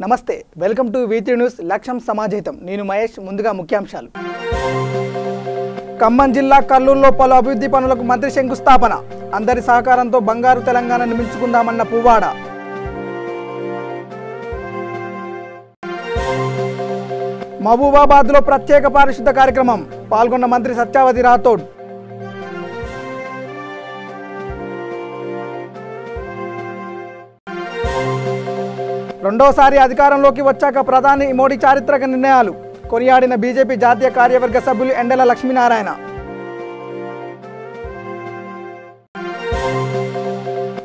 నమస్తే, welcome to V3 news. లక్ష్యం సమాజహితం. నేను మహేష్. ముందుగా ముఖ్యాంశాలు. ఖమ్మం జిల్లా కల్లూరులో పలు అభివృద్ధి పనులకు మంత్రి శంకుస్థాపన. అందరి సహకారంతో బంగారు తెలంగాణ నిర్మించుకుందామన్న పువ్వాడ. మహబూబాబాద్లో ప్రత్యేక పారిశుద్ధ కార్యక్రమం. పాల్గొన్న మంత్రి సత్యవతి రాథోడ్. రెండోసారి అధికారంలోకి వచ్చాక ప్రధాని మోడీ చారిత్రక నిర్ణయాలు కొనియాడిన బీజేపీ జాతీయ కార్యవర్గ సభ్యులు ఎండల లక్ష్మీనారాయణ.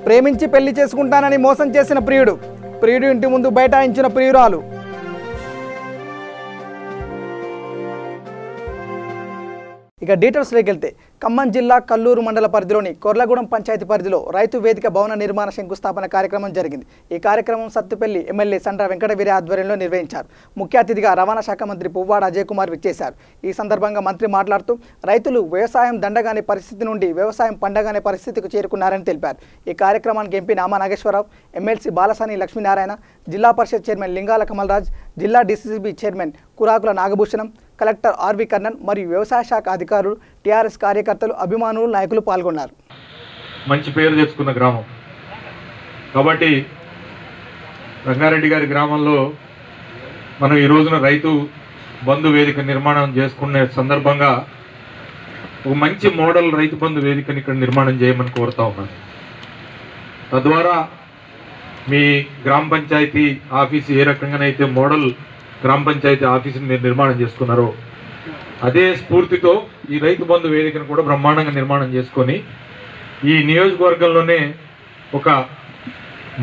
ప్రేమించి పెళ్లి చేసుకుంటానని మోసం చేసిన ప్రియుడు ఇంటి ముందు బైఠాయించిన ప్రియురాలు. ఇక డీటెయిల్స్లోకి వెళ్తే ఖమ్మం జిల్లా కల్లూరు మండల పరిధిలోని కొర్లగూడెం పంచాయతీ పరిధిలో రైతు వేదిక భవన నిర్మాణ శంకుస్థాపన కార్యక్రమం జరిగింది. ఈ కార్యక్రమం సత్తుపల్లి ఎమ్మెల్యే సండ్ర వెంకటవీర ఆధ్వర్యంలో నిర్వహించారు. ముఖ్య అతిథిగా రవాణా శాఖ మంత్రి పువ్వాడ అజయ్ కుమార్ విచ్చేశారు. ఈ సందర్భంగా మంత్రి మాట్లాడుతూ రైతులు వ్యవసాయం దండగానే పరిస్థితి నుండి వ్యవసాయం పండగానే పరిస్థితికి చేరుకున్నారని తెలిపారు. ఈ కార్యక్రమానికి ఎంపీ నామా నాగేశ్వరరావు, ఎమ్మెల్సీ బాలసాని లక్ష్మీనారాయణ, జిల్లా పరిషత్ చైర్మన్ లింగాల కమల్రాజ్, జిల్లా DCCB chairman Kurakula Nagabhushanam, collector RV Karnan మరియు వ్యవసాయ శాఖ అధికారులు, టీఆర్ఎస్ కార్యకర్తలు, అభిమానులు, నాయకులు పాల్గొన్నారు. మంచి పేరు తెచ్చుకున్న గ్రామం కాబట్టి రంగారెడ్డి గారి గ్రామంలో మనం ఈ రోజున రైతు బంధు వేదిక నిర్మాణం చేసుకునే సందర్భంగా ఒక మంచి మోడల్ రైతు బంధు వేదికని ఇక్కడ నిర్మాణం చేయమని కోరుతా ఉన్నాను. తద్వారా మీ గ్రామ పంచాయతీ ఆఫీసు ఏ రకంగానైతే మోడల్ గ్రామ పంచాయతీ ఆఫీసుని మీరు నిర్మాణం చేసుకున్నారో అదే స్ఫూర్తితో ఈ రైతు బంధు వేదికను కూడా బ్రహ్మాండంగా నిర్మాణం చేసుకొని ఈ నియోజకవర్గంలోనే ఒక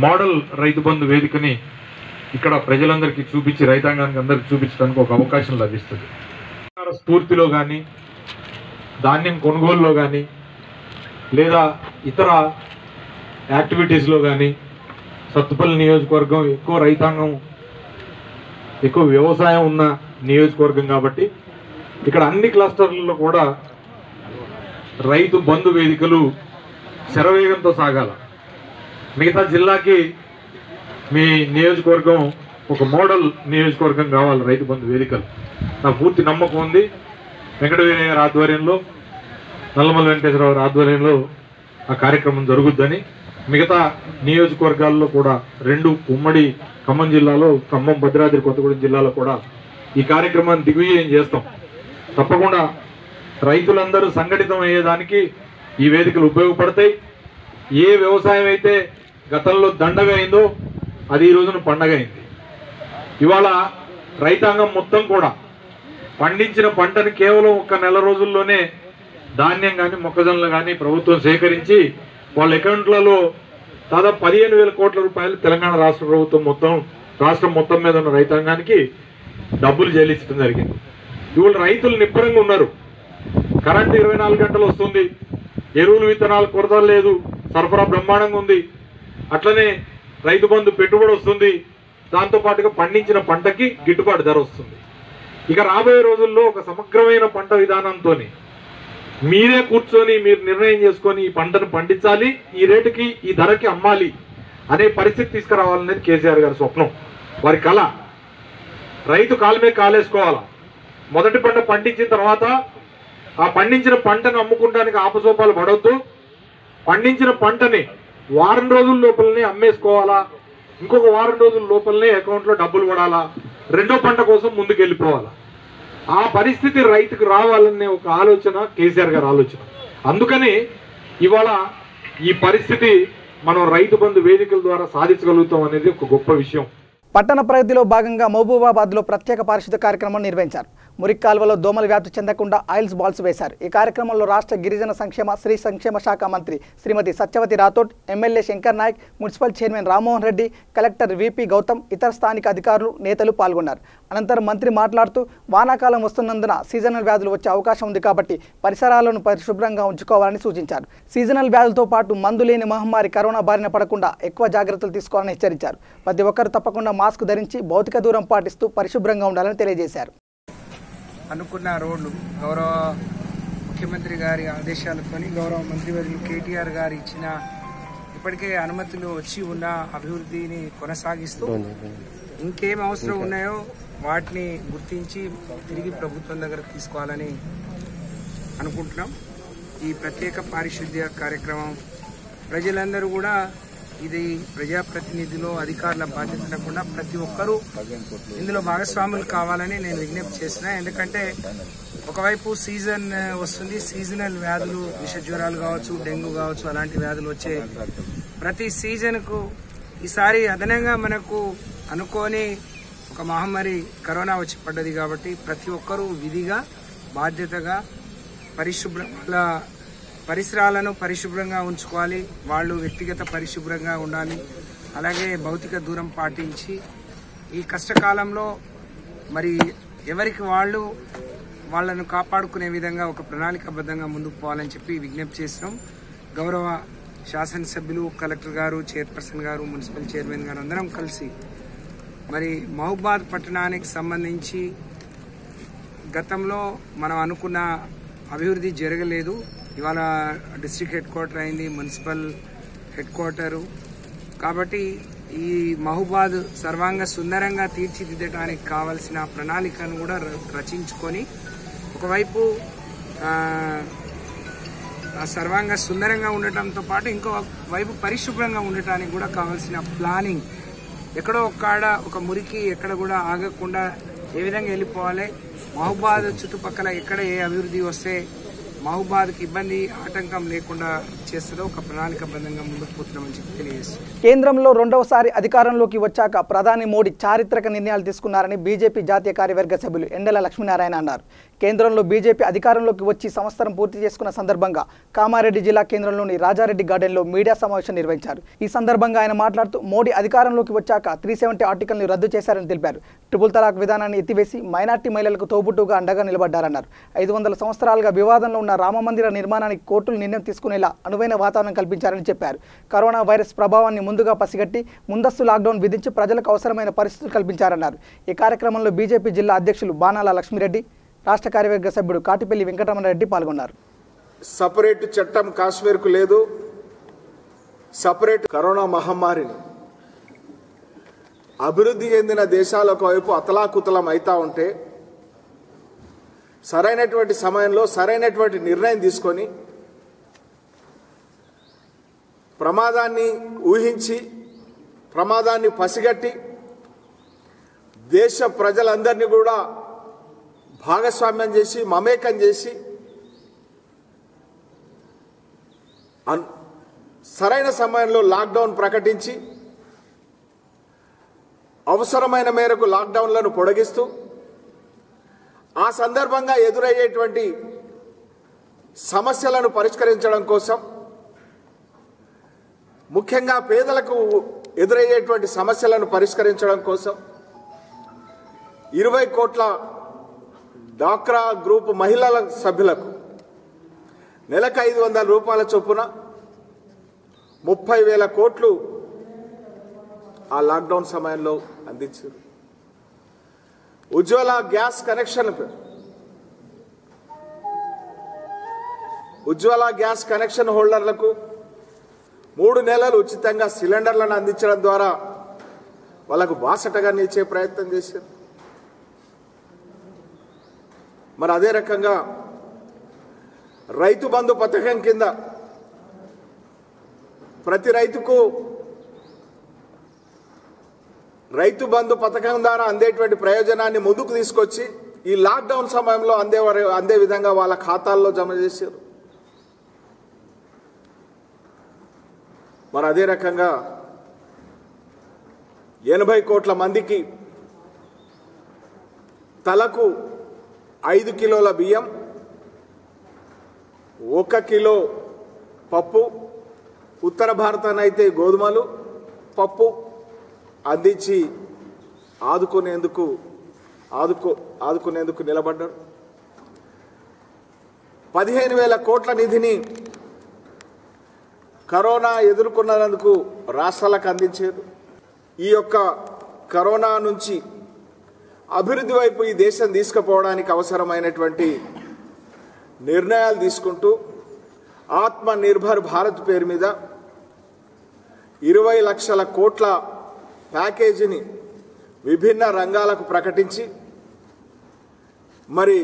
మోడల్ రైతు బంధు వేదికని ఇక్కడ ప్రజలందరికీ చూపించి రైతాంగానికి అందరికీ చూపించడానికి ఒక అవకాశం లభిస్తుంది. స్ఫూర్తిలో కానీ ధాన్యం కొనుగోలులో కానీ లేదా ఇతర యాక్టివిటీస్లో కానీ సత్తుపల్లి నియోజకవర్గం ఎక్కువ రైతాంగం ఎక్కువ వ్యవసాయం ఉన్న నియోజకవర్గం కాబట్టి ఇక్కడ అన్ని క్లస్టర్లలో కూడా రైతు బంధు వేదికలు శరవేగంతో సాగాల. మిగతా జిల్లాకి మీ నియోజకవర్గం ఒక మోడల్ నియోజకవర్గం కావాలి రైతు బంధు వేదికలు. నాకు పూర్తి నమ్మకం ఉంది. వెంకటవీరయ్య గారి ఆధ్వర్యంలో, నల్లమల్ల వెంకటేశ్వరరావు ఆధ్వర్యంలో ఆ కార్యక్రమం జరుగుద్దని, మిగతా నియోజకవర్గాల్లో కూడా రెండు ఉమ్మడి ఖమ్మం జిల్లాలో, ఖమ్మం, భద్రాద్రి కొత్తగూడెం జిల్లాలో కూడా ఈ కార్యక్రమాన్ని దిగ్విజయం చేస్తాం. తప్పకుండా రైతులందరూ సంఘటితం అయ్యేదానికి ఈ వేదికలు ఉపయోగపడతాయి. ఏ వ్యవసాయం అయితే గతంలో దండగా అయిందో అది ఈ రోజున పండగ అయింది. ఇవాళ రైతాంగం మొత్తం కూడా పండించిన పంటని కేవలం ఒక నెల రోజుల్లోనే ధాన్యం కానీ మొక్కజొన్నలు కానీ ప్రభుత్వం సేకరించి వాళ్ళ అకౌంట్లలో దాదాపు 15,000 కోట్ల రూపాయలు తెలంగాణ రాష్ట్ర ప్రభుత్వం రాష్ట్రం మొత్తం మీద ఉన్న రైతాంగానికి డబ్బులు చెల్లించడం జరిగింది. ఇవాళ రైతులు నిబ్బరంగా ఉన్నారు. కరెంటు 24 గంటలు వస్తుంది, ఎరువులు విత్తనాలు కొరత లేదు, సరఫరా బ్రహ్మాండంగా ఉంది. అట్లనే రైతు బంధు పెట్టుబడి వస్తుంది. దాంతోపాటుగా పండించిన పంటకి గిట్టుబాటు ధర వస్తుంది. ఇక రాబోయే రోజుల్లో ఒక సమగ్రమైన పంట విధానంతో మీరే కూర్చొని మీరు నిర్ణయం చేసుకొని ఈ పంటను పండించాలి, ఈ రేటుకి ఈ ధరకి అమ్మాలి అనే పరిస్థితి తీసుకురావాలనేది కేసీఆర్ గారి స్వప్నం, వారి కళ. రైతు కాలమే కాలేసుకోవాలా. మొదటి పంట పండించిన తర్వాత ఆ పండించిన పంటను అమ్ముకోవడానికి ఆపసోపాలు పడవద్దు. పండించిన పంటని వారం రోజుల లోపలనే అమ్మేసుకోవాలా, ఇంకొక వారం రోజుల లోపలనే అకౌంట్లో డబ్బులు పడాలా, రెండో పంట కోసం ముందుకు వెళ్ళిపోవాలా. ఆ పరిస్థితి రైతుకు రావాలనే ఒక ఆలోచన కేసీఆర్ గారి ఆలోచన. అందుకని ఇవాళ ఈ పరిస్థితి మనం రైతు బంధు వేదికల ద్వారా సాధించగలుగుతాం అనేది ఒక గొప్ప విషయం. పట్టణ ప్రగతిలో భాగంగా మహబూబాబాద్లో ప్రత్యేక పారిశుద్ధ కార్యక్రమం నిర్వహించారు. మురికి కాలువలో దోమల వ్యాప్తి చెందకుండా ఆయిల్స్ బాల్స్ వేశారు. ఈ కార్యక్రమంలో రాష్ట్ర గిరిజన సంక్షేమ స్త్రీ సంక్షేమ శాఖ మంత్రి Shrimati Satyavathi Rathod, MLA Shankar Naik, municipal chairman Rammohan Reddy, collector VP Gautam, ఇతర స్థానిక అధికారులు, నేతలు పాల్గొన్నారు. అనంతరం మంత్రి మాట్లాడుతూ వానాకాలం వస్తున్నందున సీజనల్ వ్యాధులు వచ్చే అవకాశం ఉంది కాబట్టి పరిసరాలను పరిశుభ్రంగా ఉంచుకోవాలని సూచించారు. సీజనల్ వ్యాధులతో పాటు మందు లేని మహమ్మారి కరోనా బారిన పడకుండా ఎక్కువ జాగ్రత్తలు తీసుకోవాలని హెచ్చరించారు. ప్రతి ఒక్కరు తప్పకుండా మాస్క్ ధరించి భౌతిక దూరం పాటిస్తూ పరిశుభ్రంగా ఉండాలని తెలియజేశారు. అనుకున్న రోడ్లు గౌరవ ముఖ్యమంత్రి గారి ఆదేశాలతో గౌరవ మంత్రివర్యులు కేటీఆర్ గారు ఇచ్చిన ఇప్పటికే అనుమతులు వచ్చి ఉన్న అభివృద్ధిని కొనసాగిస్తూ ఇంకేం అవసరం ఉన్నాయో వాటిని గుర్తించి తిరిగి ప్రభుత్వం దగ్గర తీసుకోవాలని అనుకుంటున్నాం. ఈ ప్రత్యేక పారిశుద్ధ్య కార్యక్రమం ప్రజలందరూ కూడా ఇది ప్రజాప్రతినిధులు అధికారుల బాధ్యత లేకుండా ప్రతి ఒక్కరూ ఇందులో భాగస్వాములు కావాలని నేను విజ్ఞప్తి చేస్తున్నా. ఎందుకంటే ఒకవైపు సీజన్ వస్తుంది, సీజనల్ వ్యాధులు విష జ్వరాలు కావచ్చు, డెంగ్యూ కావచ్చు, అలాంటి వ్యాధులు వచ్చే ప్రతి సీజన్కు ఈసారి అదనంగా మనకు అనుకోని ఒక మహమ్మారి కరోనా వచ్చి పడ్డది. కాబట్టి ప్రతి ఒక్కరూ విధిగా బాధ్యతగా వాళ్ళ పరిసరాలను పరిశుభ్రంగా ఉంచుకోవాలి, వాళ్ళు వ్యక్తిగత పరిశుభ్రంగా ఉండాలి, అలాగే భౌతిక దూరం పాటించి ఈ కష్టకాలంలో మరి ఎవరికి వాళ్ళను కాపాడుకునే విధంగా ఒక ప్రణాళికాబద్ధంగా ముందుకు పోవాలని చెప్పి విజ్ఞప్తి చేస్తున్నాం. గౌరవ శాసనసభ్యులు, కలెక్టర్ గారు, చైర్పర్సన్ గారు, మున్సిపల్ చైర్మన్ గారు అందరం కలిసి మరి మహబూబాద్ పట్టణానికి సంబంధించి గతంలో మనం అనుకున్న అభివృద్ధి జరగలేదు. ఇవాళ డిస్ట్రిక్ట్ హెడ్ క్వార్టర్ అయింది, మున్సిపల్ హెడ్ క్వార్టరు. కాబట్టి ఈ మహబూబాద్ సర్వాంగ సుందరంగా తీర్చిదిద్దడానికి కావలసిన ప్రణాళికను కూడా రచించుకొని ఒకవైపు సర్వాంగ సుందరంగా ఉండటంతో పాటు ఇంకో వైపు పరిశుభ్రంగా ఉండటానికి కూడా కావాల్సిన ప్లానింగ్, ఎక్కడో ఒక్కడ ఒక మురికి ఎక్కడ కూడా ఆగకుండా ఏ విధంగా వెళ్ళిపోవాలి, మహబూబాద్ చుట్టుపక్కల ఎక్కడ ఏ అభివృద్ధి వస్తే మహబూబాద్కి ఇబ్బంది ఆటంకం లేకుండా చేస్తుందో ఒక ప్రణాళికాబద్ధంగా ముందుకు పోతున్నామని చెప్పి తెలియజేస్తుంది. కేంద్రంలో రెండవసారి అధికారంలోకి వచ్చాక ప్రధాని మోడీ చారిత్రక నిర్ణయాలు తీసుకున్నారని బీజేపీ జాతీయ కార్యవర్గ సభ్యులు ఎండల లక్ష్మీనారాయణ అన్నారు. కేంద్రంలో బీజేపీ అధికారంలోకి వచ్చి సంవత్సరం పూర్తి చేసుకున్న సందర్భంగా కామారెడ్డి జిల్లా కేంద్రంలోని రాజారెడ్డి గార్డెన్లో మీడియా సమావేశం నిర్వహించారు. ఈ సందర్భంగా ఆయన మాట్లాడుతూ మోడీ అధికారంలోకి వచ్చాక 370 ఆర్టికల్ని రద్దు చేశారని తెలిపారు. ట్రిపుల్ తలాక్ విధానాన్ని ఎత్తివేసి మైనార్టీ మహిళలకు తోబుట్టుగా అండగా నిలబడ్డారన్నారు. 500 సంవత్సరాలుగా వివాదంలో ఉన్న రామమందిర నిర్మాణానికి కోర్టులు నిర్ణయం తీసుకునేలా అనువైన వాతావరణం కల్పించారని చెప్పారు. కరోనా వైరస్ ప్రభావాన్ని ముందుగా పసిగట్టి ముందస్తు లాక్డౌన్ విధించి ప్రజలకు అవసరమైన పరిస్థితులు కల్పించారన్నారు. ఈ కార్యక్రమంలో బీజేపీ జిల్లా అధ్యక్షులు బాణాల లక్ష్మీరెడ్డి, రాష్ట్ర కార్యవర్గ సభ్యుడు కాటిపల్లి వెంకటరమణరెడ్డి పాల్గొన్నారు. సపరేట్ చట్టం కాశ్మీర్కు లేదు, సపరేట్ కరోనా మహమ్మారిని అభివృద్ధి చెందిన దేశాలు ఒకవైపు అతలాకుతలం అవుతా ఉంటే సరైనటువంటి సమయంలో సరైనటువంటి నిర్ణయం తీసుకొని ప్రమాదాన్ని ఊహించి ప్రమాదాన్ని పసిగట్టి దేశ ప్రజలందరినీ కూడా భాగస్వామ్యం చేసి మమేకం చేసి సరైన సమయంలో లాక్డౌన్ ప్రకటించి అవసరమైన మేరకు లాక్డౌన్లను పొడిగిస్తూ ఆ సందర్భంగా ఎదురయ్యేటువంటి సమస్యలను పరిష్కరించడం కోసం, ముఖ్యంగా పేదలకు ఎదురయ్యేటువంటి సమస్యలను పరిష్కరించడం కోసం 20 కోట్ల డాక్రా గ్రూప్ మహిళల సభ్యులకు నెలకు 500 రూపాయల చొప్పున 30,000 కోట్లు ఆ లాక్డౌన్ సమయంలో అందించారు. ఉజ్వల గ్యాస్ కనెక్షన్ హోల్డర్లకు 3 నెలలు ఉచితంగా సిలిండర్లను అందించడం ద్వారా వాళ్ళకు బాసటగా నిలిచే ప్రయత్నం చేశారు. మరి అదే రకంగా రైతు బంధు పథకం కింద ప్రతి రైతుకు రైతు బంధు పథకం ద్వారా అందేటువంటి ప్రయోజనాన్ని ముందుకు తీసుకొచ్చి ఈ లాక్డౌన్ సమయంలో అందే విధంగా వాళ్ళ ఖాతాల్లో జమ చేశారు. మరి అదే రకంగా 80 కోట్ల మందికి తలకు 5 కిలోల బియ్యం, 1 కిలో పప్పు, ఉత్తర భారతానైతే గోధుమలు, పప్పు అందించి ఆదుకునేందుకు నిలబడ్డారు. 15,000 కోట్ల నిధిని కరోనా ఎదుర్కొన్నందుకు రాష్ట్రాలకు అందించారు. ఈ యొక్క కరోనా నుంచి అభివృద్ధి వైపు ఈ దేశం తీసుకుపోవడానికి అవసరమైనటువంటి నిర్ణయాలు తీసుకుంటూ ఆత్మ నిర్భర్ భారత్ పేరు మీద 20 లక్షల కోట్ల ప్యాకేజీని విభిన్న రంగాలకు ప్రకటించి మరి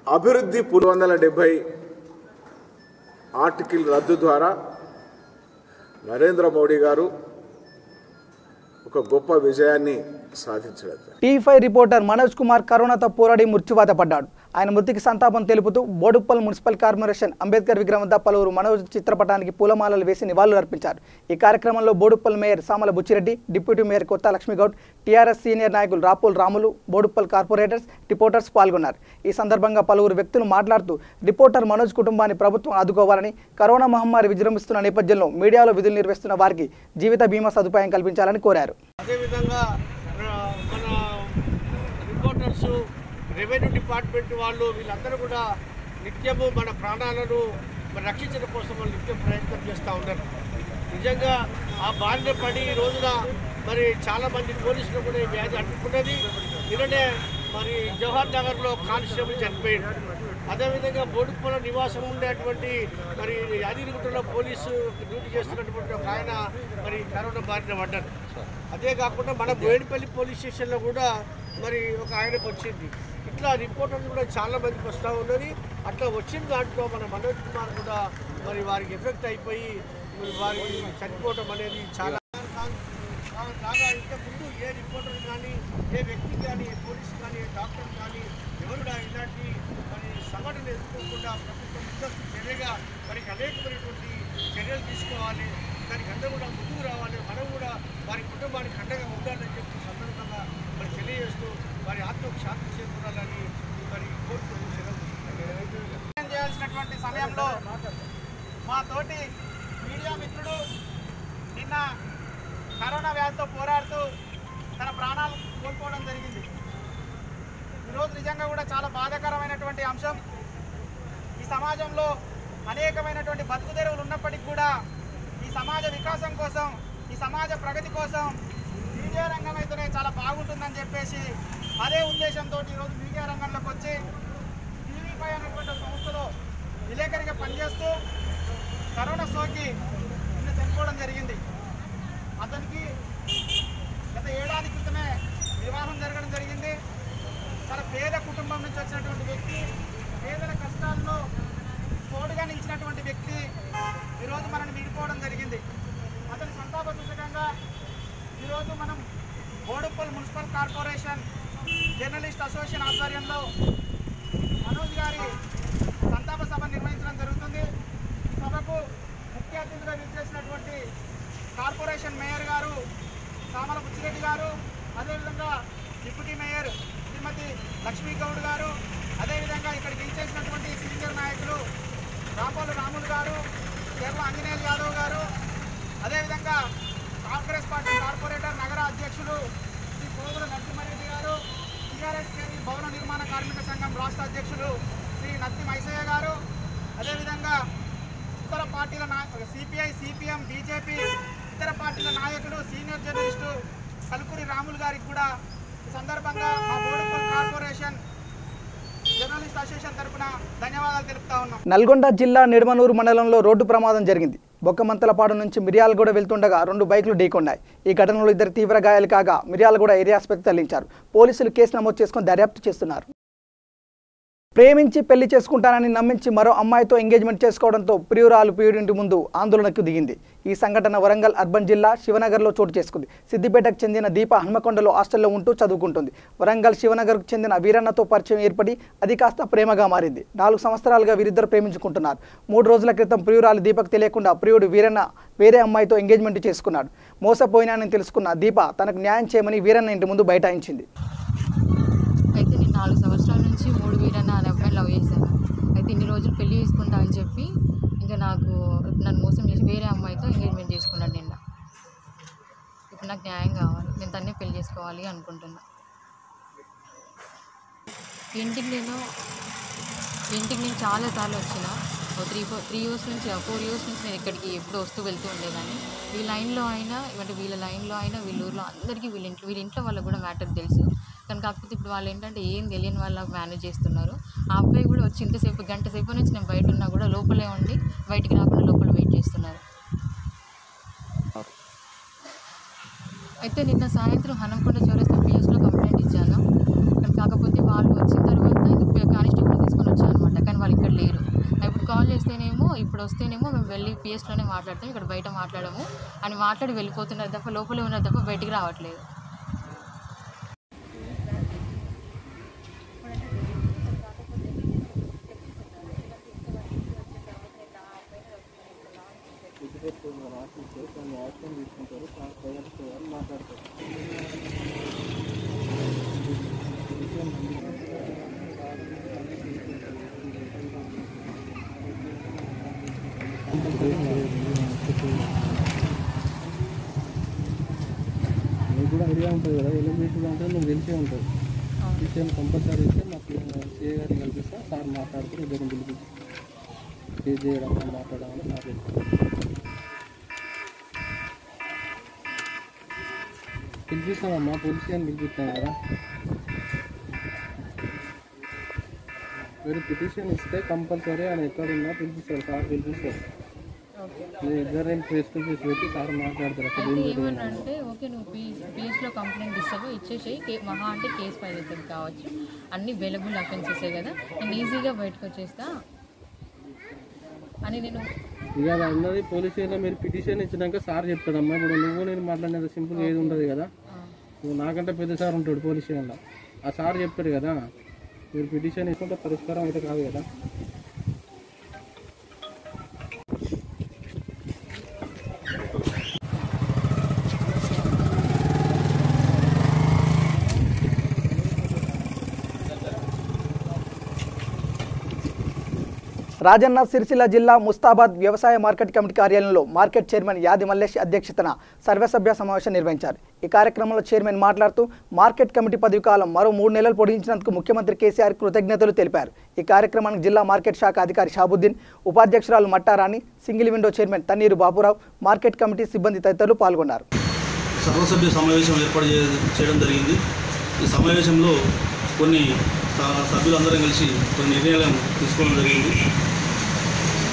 అభివృద్ధి 270 ఆర్టికల్ రద్దు ద్వారా నరేంద్ర మోడీ గారు ఒక గొప్ప విజయాన్ని సాధించారు. టీ5 రిపోర్టర్ మనోజ్ కుమార్ కరోనాతో పోరాడి మృత్యువాత పడ్డాడు. ఆయన మృతికి సంతాపం తెలుపుతూ బోడుప్పల్ మున్సిపల్ కార్పొరేషన్ అంబేద్కర్ విగ్రహం వద్ద పలువురు మనోజ్ చిత్రపటానికి పూలమాలలు వేసి నివాళులు అర్పించారు. ఈ కార్యక్రమంలో Boduppal mayor Samala Buchi Reddy, deputy mayor కొత్త లక్ష్మీగౌడ్, టీఆర్ఎస్ సీనియర్ నాయకులు రాపోల్ రాములు, బోడుప్పల్ కార్పొరేటర్స్, రిపోర్టర్స్ పాల్గొన్నారు. ఈ సందర్భంగా పలువురు వ్యక్తులు మాట్లాడుతూ రిపోర్టర్ మనోజ్ కుటుంబాన్ని ప్రభుత్వం ఆదుకోవాలని, కరోనా మహమ్మారి విజృంభిస్తున్న నేపథ్యంలో మీడియాలో విధులు నిర్వహిస్తున్న వారికి జీవిత బీమా సదుపాయం కల్పించాలని కోరారు. అదేవిధంగా మన రిపోర్టర్స్, రెవెన్యూ డిపార్ట్మెంట్ వాళ్ళు వీళ్ళందరూ కూడా నిత్యము మన ప్రాణాలను రక్షించడం కోసం వాళ్ళు నిత్యం ప్రయత్నం చేస్తూ ఉన్నారు. నిజంగా ఆ బారిన పడి ఈ రోజున మరి చాలామంది పోలీసులు కూడా ఈ వ్యాధి అంటుకున్నది. నిన్ననే మరి జవహర్ నగర్లో కానిస్టేబుల్ చనిపోయాడు. అదేవిధంగా బోడుప్పల నివాసం ఉండేటువంటి మరి యాదగిరిగుట్టలో పోలీసు డ్యూటీ చేస్తున్నటువంటి ఒక ఆయన మరి కరోనా బారిన పడ్డారు. అదే కాకుండా మన బోయినపల్లి పోలీస్ స్టేషన్లో కూడా మరి ఒక ఆయనకు వచ్చింది. ఇట్లా రిపోర్టర్లు కూడా చాలా మందికి వస్తూ ఉన్నది. అట్లా వచ్చిన దాంట్లో మన మనోజ్ కుమార్ కూడా మరి వారికి ఎఫెక్ట్ అయిపోయి వారి చనిపోవడం అనేది చాలా లాగా ఇంతకుముందు ఏ రిపోర్టర్ కానీ, ఏ వ్యక్తి కానీ, ఏ పోలీసు కానీ, ఏ డాక్టర్ కానీ ఎవరు ఇలాంటి మరి సంఘటన ఎదుర్కోకుండా ప్రభుత్వం ముందస్తు చర్యగా వారికి అనేకమైనటువంటి చర్యలు తీసుకోవాలి. దానికి అందరూ కూడా ముందుకు రావాలి. మనం కూడా వారి కుటుంబానికి అండగా ఉండాలని చెప్పి సందర్భంగా మరి తెలియజేస్తూ వారి ఆత్మకు శాంతి చేకూరాలని మరి కోరుకుంటూ చేయాల్సినటువంటి సమయంలో మా తోటి మీడియా మిత్రుడు నిన్న కరోనా వ్యాధితో పోరాడుతూ తన ప్రాణాలు కోల్పోవడం జరిగింది. ఈరోజు నిజంగా కూడా చాలా బాధాకరమైనటువంటి అంశం. ఈ సమాజంలో అనేకమైనటువంటి బతుకుదెరువులు ఉన్నప్పటికీ కూడా ఈ సమాజ వికాసం కోసం, ఈ సమాజ ప్రగతి కోసం మీడియా రంగం అయితేనే చాలా బాగుంటుందని చెప్పేసి అదే ఉద్దేశంతో ఈరోజు మీడియా రంగంలోకి వచ్చి టీవీ5 అనేటువంటి సంస్థలో విలేకరిగా పనిచేస్తూ కరోనా సోకి నిన్న చనిపోవడం జరిగింది. అతనికి గత ఏడాది క్రితమే వివాహం జరగడం జరిగింది. చాలా పేద కుటుంబం నుంచి వచ్చినటువంటి వ్యక్తి, పేదల కష్టాల్లో తోడుగా నిలిచినటువంటి వ్యక్తి ఈరోజు మనల్ని విడిపోవడం జరిగింది. అతని సంతాప సూచకంగా ఈరోజు మనం Boduppal municipal corporation journalist association ఆధ్వర్యంలో మనోజ్ గారి సంతాప సభ నిర్వహించడం జరుగుతుంది. ఈ సభకు ముఖ్య అతిథిగా విచ్చేసినటువంటి కార్పొరేషన్ మేయర్ గారు సామల బుచ్చిరెడ్డి గారు, అదేవిధంగా డిప్యూటీ మేయర్ శ్రీమతి లక్ష్మీగౌడ్ గారు, అదేవిధంగా ఇక్కడికి విచ్చేసినటువంటి సీనియర్ నాయకులు రాపోలు రాములు గారు, కేరళ ఆంజనేయులు యాదవ్ గారు, అదేవిధంగా కాంగ్రెస్ పార్టీ కార్పొరేటర్ నగర అధ్యక్షులు శ్రీ కోగుల నరసింహారెడ్డి గారు, టీఆర్ఎస్ భవన నిర్మాణ కార్మిక సంఘం రాష్ట్ర అధ్యక్షులు శ్రీ నత్తి మైసయ్య గారు, అదేవిధంగా ఇతర పార్టీల సిపిఐ, సిపిఎం, బీజేపీ ఇతర పార్టీల నాయకులు, సీనియర్ జర్నలిస్టు కలుకూరి రాములు గారికి కూడా ఈ సందర్భంగా మా బోడుప్పల్ కార్పొరేషన్ జర్నలిస్ట్ అసోసియేషన్ తరఫున ధన్యవాదాలు తెలుపుతా ఉన్నాం. నల్గొండ జిల్లా నిడమనూరు మండలంలో రోడ్డు ప్రమాదం జరిగింది. బొక్కమంతలపాడు నుంచి మిర్యాలగూడ వెళ్తుండగా 2 బైకులు ఢీకొన్నాయి. ఈ ఘటనలో 2 తీవ్ర గాయాలు కాగా మిర్యాలగూడ ఏరియా ఆసుపత్రికి తరలించారు. పోలీసులు కేసు నమోదు చేసుకుని దర్యాప్తు చేస్తున్నారు. ప్రేమించి పెళ్లి చేసుకుంటానని నమ్మించి మరో అమ్మాయితో ఎంగేజ్మెంట్ చేసుకోవడంతో ప్రియురాలు ప్రియుడింటి ముందు ఆందోళనకు దిగింది. ఈ సంఘటన వరంగల్ అర్బన్ జిల్లా శివనగర్లో చోటు చేసుకుంది. సిద్దిపేటకు చెందిన దీప హన్మకొండలో హాస్టల్లో ఉంటూ చదువుకుంటుంది. వరంగల్ శివనగర్కు చెందిన వీరన్నతో పరిచయం ఏర్పడి అది కాస్త ప్రేమగా మారింది. 4 సంవత్సరాలుగా వీరిద్దరు ప్రేమించుకుంటున్నారు. 3 రోజుల క్రితం ప్రియురాలు దీపకు తెలియకుండా ప్రియుడు వీరన్న వేరే అమ్మాయితో ఎంగేజ్మెంట్ చేసుకున్నాడు. మోసపోయినానని తెలుసుకున్న దీప తనకు న్యాయం చేయమని వీరన్న ఇంటి ముందు బైఠాయించింది. అయితే నేను 4 సంవత్సరాల నుంచి 3 వీరన్న అనే అబ్బాయిని లవ్ చేశాను. అయితే ఇన్ని రోజులు పెళ్లి చేసుకుంటా అని చెప్పి ఇంకా నన్ను మోసం చేసి వేరే అమ్మాయితో ఎంగేజ్మెంట్ చేసుకున్నాడు నిన్న. ఇప్పుడు నాకు న్యాయం కావాలి. నేను తన్నే పెళ్లి చేసుకోవాలి అనుకుంటున్నా. ఇంటికి నేను చాలాసార్లు వచ్చిన 4 ఇయర్స్ నుంచి నేను ఇక్కడికి ఎప్పుడు వస్తూ వెళ్తూ ఉండేదాన్ని. వీళ్ళ లైన్లో అయినా వీళ్ళ ఊర్లో అందరికీ వీళ్ళ ఇంట్లో వాళ్ళకి కూడా మ్యాటర్ తెలుసు. కానీ కాకపోతే ఇప్పుడు వాళ్ళు ఏంటంటే ఏం తెలియని వాళ్ళకి మేనేజ్ చేస్తున్నారు. ఆ అబ్బాయి కూడా వచ్చి ఇంతసేపు గంట సేపు నుంచి నేను బయట ఉన్నా కూడా లోపలే ఉండి బయటికి రాకుండా లోపల వెయిట్ చేస్తున్నారు. అయితే నిన్న సాయంత్రం హనంకొండ చౌరస్తా పిఎస్లో కంప్లైంట్ ఇచ్చాను. కాకపోతే వాళ్ళు వచ్చిన తర్వాత కానిస్టేబుల్ తీసుకొని వచ్చాను అనమాట. కానీ వాళ్ళు ఇక్కడ లేరు. ఇప్పుడు కాల్ చేస్తేనేమో ఇప్పుడు వస్తేనేమో మేము వెళ్ళి పిఎస్లోనే మాట్లాడతాం, ఇక్కడ బయట మాట్లాడము అని మాట్లాడి వెళ్ళిపోతున్నారు తప్ప లోపలే ఉన్నారు తప్ప బయటికి రావట్లేదు. నీకు కూడా ఐడియా ఉంటుంది కదా, ఎలిమినేషన్ అంటే నువ్వు తెలిసే ఉంటుంది. విషయం కంపల్సరీ అయితే నాకు సిఏ గారిని కల్పిస్తా, సార్ మాట్లాడుతూ ఇద్దరిని పిలిపించి కేసు చేయడం మాట్లాడమని సార్ పిలిపిస్తామమ్మా, పోలీస్ అని పిలిపిస్తాం కదా. మీరు పిటిషన్ ఇస్తే కంపల్సరీ ఆయన ఎక్కడున్నా పిలిపిస్తారు, సార్ పిలిపిస్తారు. ఇద్దరు ఫేస్ టు ఫేస్ పెట్టి సార్ మాట్లాడతారు. ఏమన్నంటే ఓకే నువ్వు పిఎస్లో కంప్లైంట్ ఇస్తావో ఇచ్చేసేయి, మహా అంటే కేసు ఫైల్ అవుతుంది కావచ్చు, అన్ని అవైలబుల్ అఫెన్సెసే కదా, నేను ఈజీగా బయటకు వచ్చేస్తా అని నేను ఇక అది అన్నది పోలీస్ స్టేషన్లో మీరు పిటిషన్ ఇచ్చినాక సార్ చెప్తాడమ్మా. ఇప్పుడు నువ్వు నేను మాట్లాడినంత సింపుల్ ఏది ఉండదు కదా. నువ్వు నాకంటే పెద్ద సార్ ఉంటాడు పోలీస్ స్టేషన్లో, ఆ సార్ చెప్తాడు కదా. మీరు పిటిషన్ ఇస్తుంటే పరిష్కారం అయితే కాదు కదా. రాజన్న సిరిసిల్ల జిల్లా ముస్తాబాద్ వ్యవసాయ మార్కెట్ కమిటీ కార్యాలయంలో మార్కెట్ చైర్మన్ యాది మల్లేష్ అధ్యక్షతన సర్వసభ్య సమావేశం నిర్వహించారు. ఈ కార్యక్రమంలో చైర్మన్ మాట్లాడుతూ మార్కెట్ కమిటీ పదవి కాలం మరో 3 నెలలు పొడిగించినందుకు ముఖ్యమంత్రి కేసీఆర్ కృతజ్ఞతలు తెలిపారు. ఈ కార్యక్రమానికి జిల్లా మార్కెట్ శాఖ అధికారి షాబుద్దీన్, ఉపాధ్యక్షురాలు Mattarani, single window chairman Tanneeru Baburao, market committee సిబ్బంది తదితరులు పాల్గొన్నారు. సర్వసభ్య సమావేశం ఏర్పాటు చేయడం జరిగింది. ఈ సమావేశంలో కొన్ని సభ్యులందరం కలిసి కొన్ని నిర్ణయాలను తీసుకోవడం జరిగింది.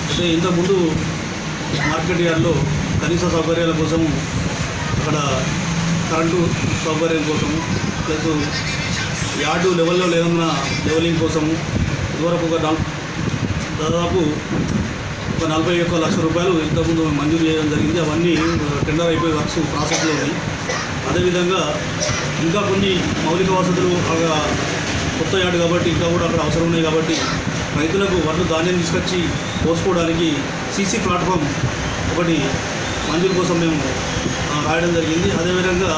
అయితే ఇంతకుముందు మార్కెట్ యార్డ్లో కనీస సౌకర్యాల కోసము, అక్కడ కరెంటు సౌకర్యం కోసము, ప్లస్ యార్డు లెవెల్లో లేదన్న లెవెలింగ్ కోసము ఇదివరకు దాదాపు ఒక 41 లక్షల రూపాయలు ఇంతకుముందు మంజూరు చేయడం జరిగింది. అవన్నీ టెండర్ అయిపోయి వర్క్స్ ప్రాసెస్లో ఉన్నాయి. అదేవిధంగా ఇంకా కొన్ని మౌలిక వసతులు కొత్త యార్డు కాబట్టి ఇంకా కూడా అక్కడ అవసరం ఉన్నాయి. కాబట్టి రైతులకు వడ్లు ధాన్యం తీసుకొచ్చి పోసుకోవడానికి సీసీ ప్లాట్ఫామ్ ఒకటి మంజూరు కోసం మేము రాయడం జరిగింది. అదేవిధంగా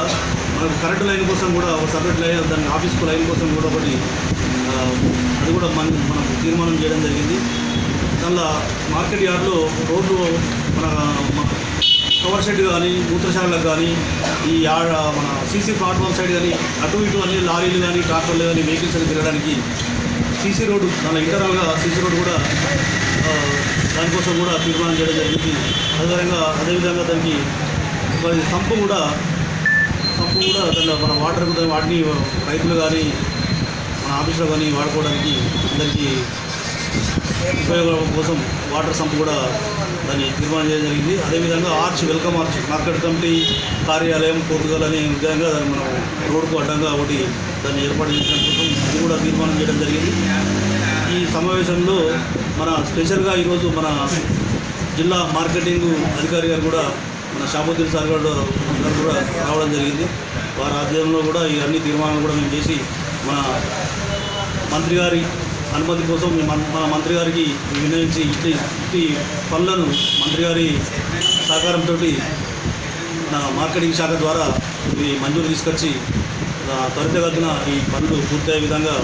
మనకు కరెంటు లైన్ కోసం కూడా ఒక సపరేట్ లైన్, దాని ఆఫీస్కు లైన్ కోసం కూడా ఒకటి అది కూడా మనం తీర్మానం చేయడం జరిగింది. దానిలో మార్కెట్ యార్డ్లో రోడ్లు మన కవర్ షెడ్ కానీ, మూత్రశాలకు కానీ, ఈ మన సీసీ ప్లాట్ఫామ్ సైడ్ కానీ అటు ఇటు అన్ని లారీలు కానీ, ట్రాక్టర్లు కానీ, వెహికల్స్ అని తిరగడానికి సీసీ రోడ్డు, దాని ఇంటర్నల్గా సీసీ రోడ్డు కూడా దానికోసం కూడా తీర్మానం చేయడం జరిగింది. అదేవిధంగా దానికి సంపు కూడా దాంట్లో మన వాటర్ వాటిని రైతులు కానీ మన ఆఫీసులో కానీ వాడుకోవడానికి అందరికీ ఉపయోగం కోసం వాటర్ సంప్ కూడా దాన్ని తీర్మానం చేయడం జరిగింది. అదేవిధంగా వెల్కమ్ ఆర్చ్ మార్కెట్ కమిటీ కార్యాలయం పోర్టుగల్ అనే విధంగా మనం రోడ్డుకు అడ్డంగా ఒకటి దాన్ని ఏర్పాటు చేసిన కోసం అది కూడా తీర్మానం చేయడం జరిగింది. ఈ సమావేశంలో మన స్పెషల్గా ఈరోజు మన జిల్లా మార్కెటింగ్ అధికారి గారు కూడా మన షాబుద్దీన్ సార్ గారు అందరూ కూడా రావడం జరిగింది. వారి ఆధ్వర్యంలో కూడా ఈ అన్ని తీర్మానాలు కూడా మేము చేసి మన మంత్రి గారి అనుమతి కోసం మన మంత్రి గారికి వినియోగించి ఇట్టి పనులను మంత్రి గారి సహకారంతో మన మార్కెటింగ్ శాఖ ద్వారా ఇవి మంజూరు తీసుకొచ్చి త్వరితగతిన ఈ పనులు పూర్తయ్యే విధంగా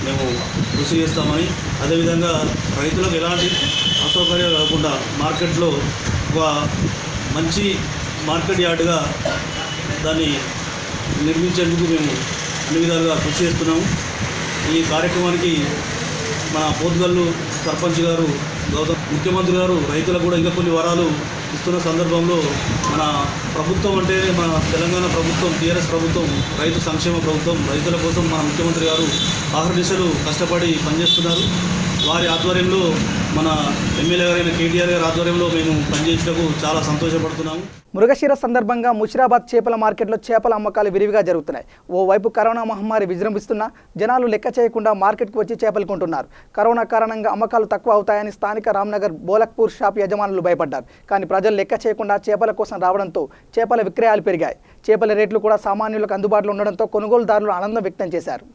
మేము కృషి చేస్తామని, అదేవిధంగా రైతులకు ఎలాంటి అసౌకర్యాలు కాకుండా మార్కెట్లో ఒక మంచి మార్కెట్ యార్డుగా దాన్ని నిర్మించేందుకు మేము అన్ని విధాలుగా కృషి చేస్తున్నాము. ఈ కార్యక్రమానికి మన పోతుగల్లు సర్పంచ్ గారు, ముఖ్యమంత్రి గారు రైతులకు కూడా ఇంకా కొన్ని వరాలు ఇస్తున్న సందర్భంలో మన ప్రభుత్వం అంటే మన తెలంగాణ ప్రభుత్వం, టీఆర్ఎస్ ప్రభుత్వం రైతు సంక్షేమ ప్రభుత్వం. రైతుల కోసం మన ముఖ్యమంత్రి గారు ఆహర్నిశలు కష్టపడి పనిచేస్తున్నారు. వారి ఆధ్వర్యంలో మన ఎమ్మెల్యే గారైన కేటీఆర్ గారి ఆధ్వర్యంలో మేము పనిచేసేందుకు చాలా సంతోషపడుతున్నాము. మృగశిర సందర్భంగా ముషిరాబాద్ చేపల మార్కెట్లో చేపల అమ్మకాలు విరివిగా జరుగుతున్నాయి. ఓవైపు కరోనా మహమ్మారి విజృంభిస్తున్నా జనాలు లెక్క చేయకుండా మార్కెట్కు వచ్చి చేపలు కొంటున్నారు. కరోనా కారణంగా అమ్మకాలు తక్కువ అవుతాయని స్థానిక రామ్నగర్ బోలక్పూర్ షాప్ యజమానులు భయపడ్డారు. కానీ ప్రజలు లెక్క చేయకుండా చేపల కోసం రావడంతో చేపల విక్రయాలు పెరిగాయి. చేపల రేట్లు కూడా సామాన్యులకు అందుబాటులో ఉండడంతో కొనుగోలుదారులు ఆనందం వ్యక్తం చేశారు.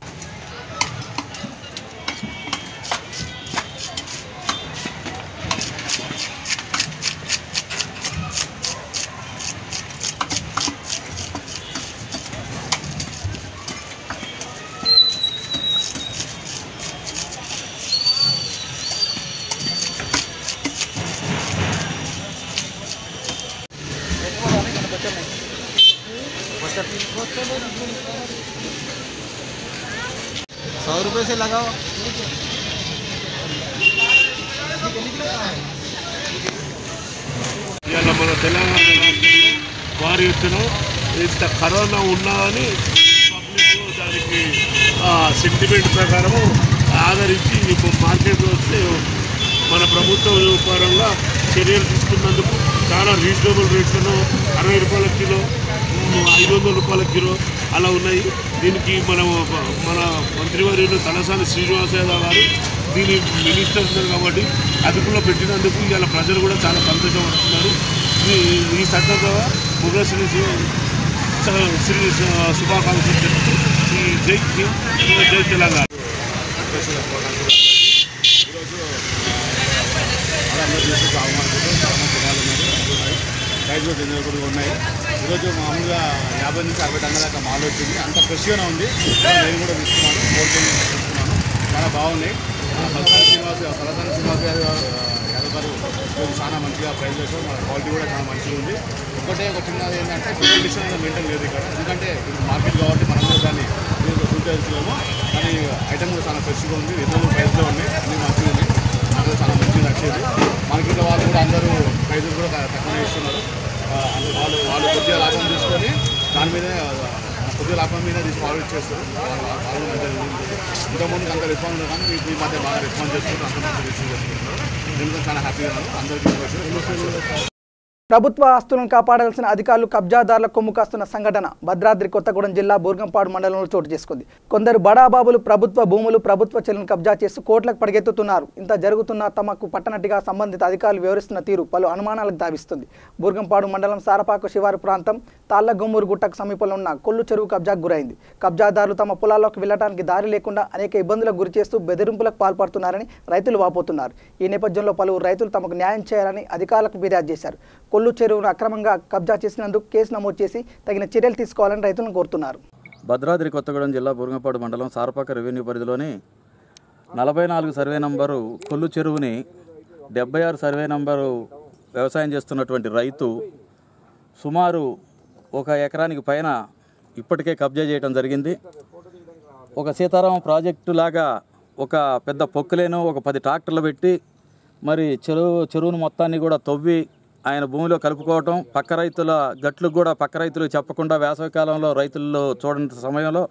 ₹100 से लगाओ. ఇవాళ మన తెలంగాణ రాష్ట్రంలో భారీ ఎత్తున ఇంత కరోనా ఉన్నదని పబ్లిక్ దానికి సెంటిమెంట్ ప్రకారము ఆదరించి మార్కెట్లో వస్తే మన ప్రభుత్వ పరంగా చర్యలు తీసుకున్నందుకు చాలా రీజనబుల్ రేట్లను ₹60 కిలో, ₹500 కిలో అలా ఉన్నాయి. దీనికి మన మంత్రివర్యులు తలసాని శ్రీనివాస యాదవ్ గారు దీని మినిస్టర్ ఉన్నారు కాబట్టి అదుపులో పెట్టినందుకు ఇవాళ ప్రజలు కూడా చాలా సంతోషపడుతున్నారు. ఈ సందర్భంగా మృగశ్రీ శుభాకాంక్షలు చెప్తూ జై తెలంగాణ. ప్రైజ్లో కూడా ఉన్నాయి. ఈరోజు మామూలుగా 50 నుంచి 60 టన్నుల దాకా మాల్ వచ్చింది. అంత ఫ్రెష్గానే ఉంది. నేను కూడా తీసుకున్నాను, కోల్కొని తీసుకున్నాను. చాలా బాగున్నాయి. తలసాని శ్రీనివాస్ యాదవ్ గారు ఈరోజు చాలా మంచిగా ప్రైజ్ చేశారు. మన క్వాలిటీ కూడా చాలా మంచిగా ఉంది. ఒక చిన్నది ఏంటంటే కండిషన్ అనేది మెయింటైన్ లేదు ఇక్కడ. ఎందుకంటే ఇది మార్కెట్ కాబట్టి మనం కూడా దాన్ని చూపించలేము. కానీ ఐటమ్ కూడా చాలా ఫ్రెష్గా ఉంది. రీజనబుల్ ప్రైస్లో ఉన్నాయి. అన్నీ మంచిగా ఉన్నాయి. నాకు చాలా మంచిగా నచ్చేది. మార్కెట్లో వాళ్ళు కూడా అందరూ ప్రైజెస్ కూడా తక్కువనే ఇస్తున్నారు. వాళ్ళు కొద్దిగా లాభం తీసుకొని దాని మీద కొద్దిగా లాభం మీద తీసి ఫాలో చేస్తారు. వాళ్ళు ఇంతకుముందు అంత రెస్పాన్స్ ఉంది, కానీ ఈ మధ్య బాగా రెస్పాన్స్ చేస్తున్నారు. అంత మంచి రిసీవ్ చేస్తున్నారు. నేను చాలా హ్యాపీగా ఉన్నాను. అందరికీ ప్రభుత్వ ఆస్తులను కాపాడాల్సిన అధికారులు కబ్జాదారుల కొమ్ము కాస్తున్న సంఘటన భద్రాద్రి కొత్తగూడెం జిల్లా బూర్గంపాడు మండలంలో చోటు చేసుకుంది. కొందరు బడాబాబులు ప్రభుత్వ భూములు, ప్రభుత్వ చెరువులను కబ్జా చేస్తూ కోట్లకు పడిగెత్తుతున్నారు. ఇంత జరుగుతున్నా తమకు పట్టనట్టుగా సంబంధిత అధికారులు వ్యవహరిస్తున్న తీరు పలు అనుమానాలకు దావిస్తుంది. బూర్గంపాడు మండలం సారపాకు శివారు ప్రాంతం తాళ్లగొమ్మూరు గుట్టకు సమీపంలో ఉన్న కొల్లు చెరువు కబ్జాకు గురైంది. కబ్జాదారులు తమ పొలాల్లోకి వెళ్లడానికి దారి లేకుండా అనేక ఇబ్బందులకు గురిచేస్తూ బెదిరింపులకు పాల్పడుతున్నారని రైతులు వాపోతున్నారు. ఈ నేపథ్యంలో పలువురు రైతులు తమకు న్యాయం చేయాలని అధికారులకు ఫిర్యాదు చేశారు. కొల్లు చెరువును అక్రమంగా కబ్జా చేసినందుకు కేసు నమోదు చేసి తగిన చర్యలు తీసుకోవాలని రైతులను కోరుతున్నారు. భద్రాద్రి కొత్తగూడెం జిల్లా బూర్గంపాడు మండలం సారపాక రెవెన్యూ పరిధిలోని 44 సర్వే నంబరు కొల్లు చెరువుని 76 సర్వే నంబరు వ్యవసాయం చేస్తున్నటువంటి రైతు సుమారు 1 ఎకరానికి పైన ఇప్పటికే కబ్జా చేయడం జరిగింది. ఒక సీతారామ ప్రాజెక్టు లాగా ఒక పెద్ద పొక్కులేను ఒక 10 ట్రాక్టర్లు పెట్టి మరి చెరువును మొత్తాన్ని కూడా తవ్వి ఆయన భూమిలో కలుపుకోవటం, పక్క రైతుల గట్లకు కూడా పక్క రైతులు చెప్పకుండా వేసవికాలంలో రైతుల్లో చూడని సమయంలో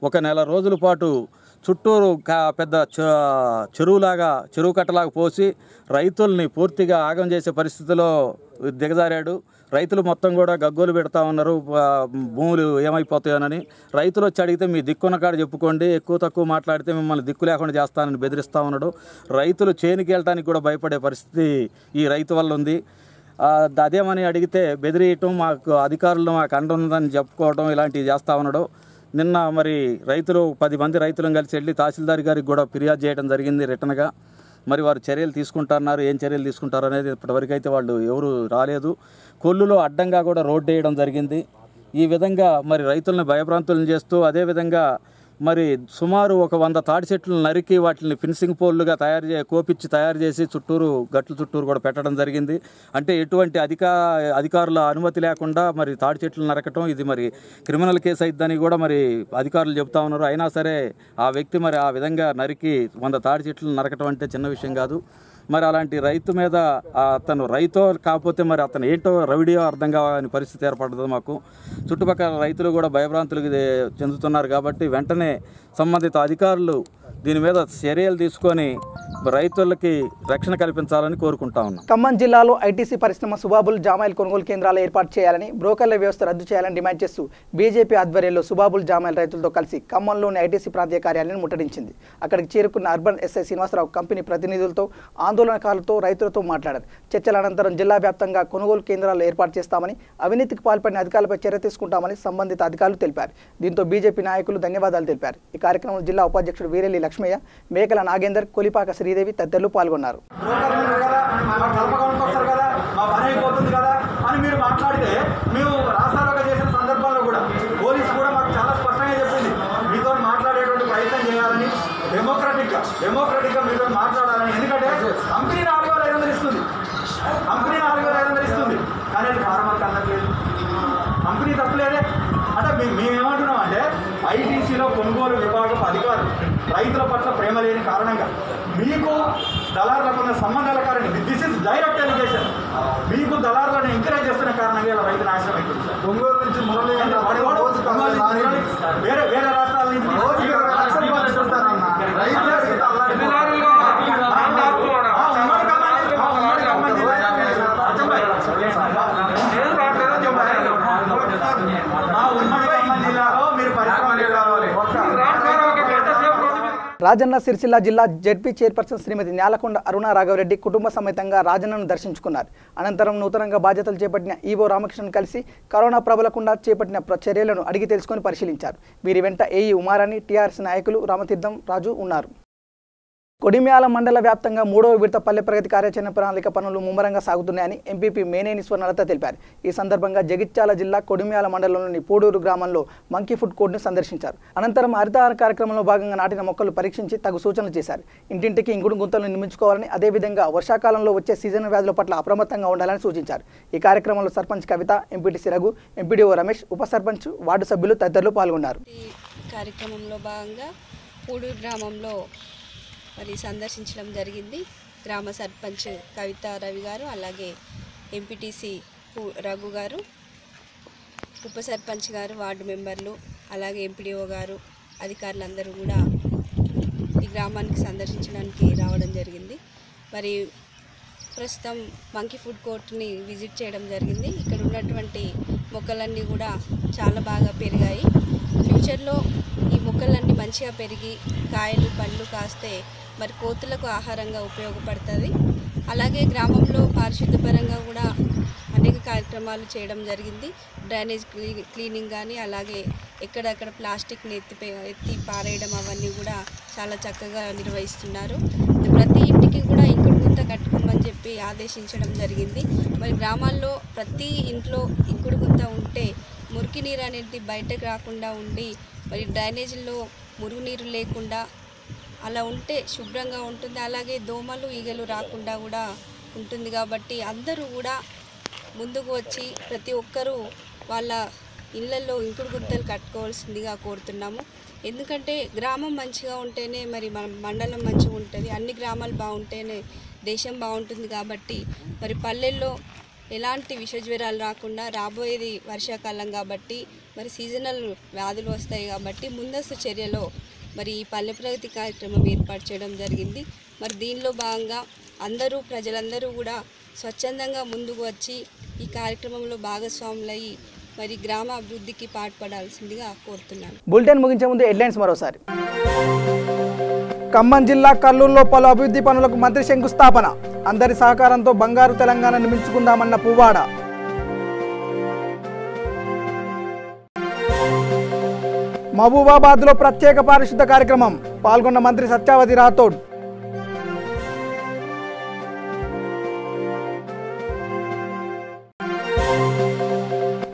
1 నెల రోజుల పాటు చుట్టూరు పెద్ద చెరువు కట్టలాగా పోసి రైతుల్ని పూర్తిగా ఆగం చేసే పరిస్థితిలో దిగజారాడు. రైతులు మొత్తం కూడా గగ్గోలు పెడతా ఉన్నారు, భూములు ఏమైపోతాయోనని. రైతులు వచ్చి అడిగితే మీ దిక్కున్న కాడ చెప్పుకోండి, ఎక్కువ తక్కువ మాట్లాడితే మిమ్మల్ని దిక్కు లేకుండా చేస్తానని బెదిరిస్తూ ఉన్నాడు. రైతులు చేనుకి వెళ్ళటానికి కూడా భయపడే పరిస్థితి ఈ రైతు వల్ల ఉంది. అదేమని అడిగితే బెదిరియటం, మాకు అధికారులు మాకు అండ ఉందని చెప్పుకోవడం ఇలాంటివి చేస్తూ ఉన్నాడు. నిన్న మరి రైతులు 10 మంది రైతులను కలిసి వెళ్ళి తహసీల్దార్ గారికి కూడా ఫిర్యాదు చేయడం జరిగింది రిటర్న్గా. మరి వారు చర్యలు తీసుకుంటున్నారు. ఏం చర్యలు తీసుకుంటారు అనేది ఇప్పటివరకు అయితే వాళ్ళు ఎవరు రాలేదు. కొల్లులో అడ్డంగా కూడా రోడ్డు వేయడం జరిగింది. ఈ విధంగా మరి రైతులను భయభ్రాంతులను చేస్తూ అదేవిధంగా మరి సుమారు 100 తాటి చెట్లు నరికి వాటిని ఫినిషింగ్ పోల్లుగా కోపిచ్చి తయారు చేసి గట్ల చుట్టూరు కూడా పెట్టడం జరిగింది. అంటే ఎటువంటి అధికారుల అనుమతి లేకుండా మరి తాటి చెట్లు నరకటం ఇది మరి క్రిమినల్ కేసు అయిద్దని కూడా మరి అధికారులు చెబుతా ఉన్నారు. అయినా సరే ఆ వ్యక్తి మరి ఆ విధంగా నరికి 100 తాటి చెట్లు నరకటం అంటే చిన్న విషయం కాదు. మరి అలాంటి రైతు మీద అతను రైతో కాకపోతే మరి అతను ఏంటో రవిడియో అర్థం కావాలని పరిస్థితి ఏర్పడుతుంది మాకు. చుట్టుపక్కల రైతులు కూడా భయభ్రాంతులకు చెందుతున్నారు. కాబట్టి వెంటనే సంబంధిత అధికారులు దీని మీద చర్యలు తీసుకొని రైతులకి రక్షణ కల్పించాలని కోరుకుంటా ఉన్నాం. ఖమ్మం జిల్లాలో ఐటీసీ పరిశ్రమ సుబాబుల్ జామాయిల్ కొనుగోలు కేంద్రాలు ఏర్పాటు చేయాలని, బ్రోకర్ల వ్యవస్థ రద్దు చేయాలని డిమాండ్ చేస్తూ బీజేపీ ఆధ్వర్యంలో సుబాబుల్ జామాయిల్ రైతులతో కలిసి ఖమ్మంలోని ఐటీసీ ప్రాంతీయ కార్యాలయాన్ని ముట్టడించింది. అక్కడికి చేరుకున్న అర్బన్ ఎస్ఐ శ్రీనివాసరావు కంపెనీ ప్రతినిధులతో, ఆందోళనకారులతో, రైతులతో మాట్లాడారు. చర్చల అనంతరం జిల్లా వ్యాప్తంగా కొనుగోలు కేంద్రాలు ఏర్పాటు చేస్తామని, అవినీతికి పాల్పడిన అధికారులపై చర్య తీసుకుంటామని సంబంధిత అధికారులు తెలిపారు. దీంతో బీజేపీ నాయకులు ధన్యవాదాలు తెలిపారు. ఈ కార్యక్రమంలో జిల్లా ఉపాధ్యక్షుడు వీరెల్లి లక్ష్మయ్య, మేకల నాగేందర్, కొలిపాక శ్రీదేవి తదితరులు పాల్గొన్నారు. మీరు మాట్లాడితే మేము రాష్ట్రాలుగా చేసిన సందర్భాల్లో కూడా పోలీసు కూడా మాకు చాలా స్పష్టంగా చెప్పింది, మీతో మాట్లాడేటువంటి ప్రయత్నం చేయాలని, డెమోక్రటిక్గా మీతో మాట్లాడాలని. ఎందుకంటే కంపెనీ 4,500 ఇస్తుంది, కంపెనీ 4,500 ఇస్తుంది, కానీ అది ఫార్మర్కి అందట్లేదు. కంపెనీ తప్పులేదే అంటే మేమేమంటున్నాం అంటే ఐటీసీలో కొనుగోలు విభాగం అధికారులు రైతుల పట్ల ప్రేమ లేని కారణంగా మీకు దళారులకు ఉన్న సంబంధాల కారణంగా, దిస్ ఇస్ డైరెక్ట్ ఎలిగేషన్, మీకు దళారులను ఎంకరేజ్ చేస్తున్న కారణంగా ఇలా రైతు నాశనం అవుతుంది. ఒంగోలు నుంచి వేరే వేరే రాష్ట్రాల నుంచి రాజన్న సిరిసిల్ల జిల్లా జెడ్పీ చైర్పర్సన్ శ్రీమతి న్యాలకొండ అరుణ రాఘవరెడ్డి కుటుంబ సమేతంగా రాజన్నను దర్శించుకున్నారు. అనంతరం నూతనంగా బాధ్యతలు చేపట్టిన ఈవో రామకృష్ణన్ కలిసి కరోనా ప్రబలకుండా చేపట్టిన చర్యలను అడిగి తెలుసుకొని పరిశీలించారు. వీరి వెంట ఏఈ ఉమారాణి, టీఆర్ఎస్ నాయకులు రామతీర్థం రాజు ఉన్నారు. కొడిమ్యాల మండల వ్యాప్తంగా 3వ విడత పల్లె ప్రగతి కార్యాచరణ ప్రణాళిక పనులు ముమ్మరంగా సాగుతున్నాయని ఎంపీపీ మేనేని స్వర్ణలత తెలిపారు. ఈ సందర్భంగా జగిత్యాల జిల్లా కొడిమ్యాల మండలంలోని పూడూరు గ్రామంలో మంకీ ఫుడ్ కోర్టును సందర్శించారు. అనంతరం హరితహార కార్యక్రమంలో భాగంగా నాటిన మొక్కలు పరీక్షించి తగు సూచనలు చేశారు. ఇంటింటికి ఇంకుడు గుంతలను నిర్మించుకోవాలని, అదేవిధంగా వర్షాకాలంలో వచ్చే సీజన్ వ్యాధుల పట్ల అప్రమత్తంగా ఉండాలని సూచించారు. ఈ కార్యక్రమంలో సర్పంచ్ కవిత, ఎంపీటీసీ రఘు, ఎంపీడీఓ రమేష్, ఉప సర్పంచ్, వార్డు సభ్యులు తదితరులు పాల్గొన్నారు. కార్యక్రమంలో భాగంగా పూడూరు గ్రామంలో మరి సందర్శించడం జరిగింది. గ్రామ సర్పంచ్ కవిత రవి గారు, అలాగే ఎంపీటీసీ రఘు గారు, ఉప సర్పంచ్ గారు, వార్డు మెంబర్లు, అలాగే ఎంపీడీఓ గారు, అధికారులందరూ కూడా ఈ గ్రామానికి సందర్శించడానికి రావడం జరిగింది. మరి ప్రస్తుతం మంకీ ఫుడ్ కోర్ట్ని విజిట్ చేయడం జరిగింది. ఇక్కడ ఉన్నటువంటి మొక్కలన్నీ కూడా చాలా బాగా పెరిగాయి. ఫ్యూచర్లో ఈ మొక్కలన్నీ మంచిగా పెరిగి కాయలు పండ్లు కాస్తే మరి కోతులకు ఆహారంగా ఉపయోగపడుతుంది. అలాగే గ్రామంలో పారిశుద్ధ్యపరంగా కూడా అనేక కార్యక్రమాలు చేయడం జరిగింది. డ్రైనేజ్ క్లీనింగ్ కానీ, అలాగే ఎక్కడెక్కడ ప్లాస్టిక్ని ఎత్తి పారేయడం అవన్నీ కూడా చాలా చక్కగా నిర్వహిస్తున్నారు. ప్రతి ఇంటికి కూడా ఇంకుడు గుంత కట్టుకోమని చెప్పి ఆదేశించడం జరిగింది. మరి గ్రామాల్లో ప్రతి ఇంట్లో ఇంకుడు గుంత ఉంటే మురికి నీరు అనేది బయటకు రాకుండా ఉండి, మరి డ్రైనేజీల్లో మురుగునీరు లేకుండా అలా ఉంటే శుభ్రంగా ఉంటుంది. అలాగే దోమలు ఈగలు రాకుండా కూడా ఉంటుంది. కాబట్టి అందరూ కూడా ముందుకు వచ్చి ప్రతి ఒక్కరూ వాళ్ళ ఇళ్లలో ఇంకుడు గుంతలు కట్టుకోవాల్సిందిగా కోరుతున్నాము. ఎందుకంటే గ్రామం మంచిగా ఉంటేనే మరి మన మండలం మంచిగా ఉంటుంది, అన్ని గ్రామాలు బాగుంటేనే దేశం బాగుంటుంది. కాబట్టి మరి పల్లెల్లో ఎలాంటి విషజ్వరాలు రాకుండా, రాబోయేది వర్షాకాలం కాబట్టి మరి సీజనల్ వ్యాధులు వస్తాయి కాబట్టి ముందస్తు చర్యలో మరి ఈ పల్లె ప్రగతి కార్యక్రమం ఏర్పాటు చేయడం జరిగింది. మరి దీనిలో భాగంగా ప్రజలందరూ కూడా స్వచ్ఛందంగా ముందుకు వచ్చి ఈ కార్యక్రమంలో భాగస్వాములయ్యి మరి గ్రామ అభివృద్ధికి పాటుపడాల్సిందిగా కోరుతున్నాను. బులెటిన్ ముగించే ముందు హెడ్లైన్స్ మరోసారి. ఖమ్మం జిల్లా కల్లూరులో పలు అభివృద్ధి పనులకు మంత్రి శంకుస్థాపన. అందరి సహకారంతో బంగారు తెలంగాణ నిర్మించుకుందామన్న పువ్వాడ. మహబూబాబాద్లో ప్రత్యేక పారిశుద్ధ కార్యక్రమం, పాల్గొన్న మంత్రి సత్యావతి రాథోడ్.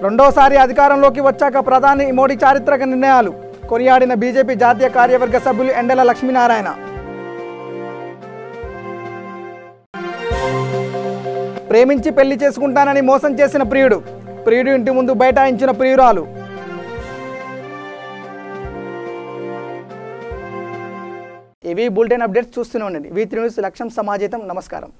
రెండోసారి అధికారంలోకి వచ్చాక ప్రధాని మోడీ చారిత్రక నిర్ణయాలు, కొనియాడిన బీజేపీ జాతీయ కార్యవర్గ సభ్యులు ఎండల లక్ష్మీనారాయణ. ప్రేమించి పెళ్లి చేసుకుంటానని మోసం చేసిన ప్రియుడు ఇంటి ముందు బైఠాయించిన ప్రియురాలు. ఇవి బులెటిన్ అప్డేట్స్. చూస్తూనే ఉండండి V3 న్యూస్. లక్ష్యం సమాజేతం. నమస్కారం.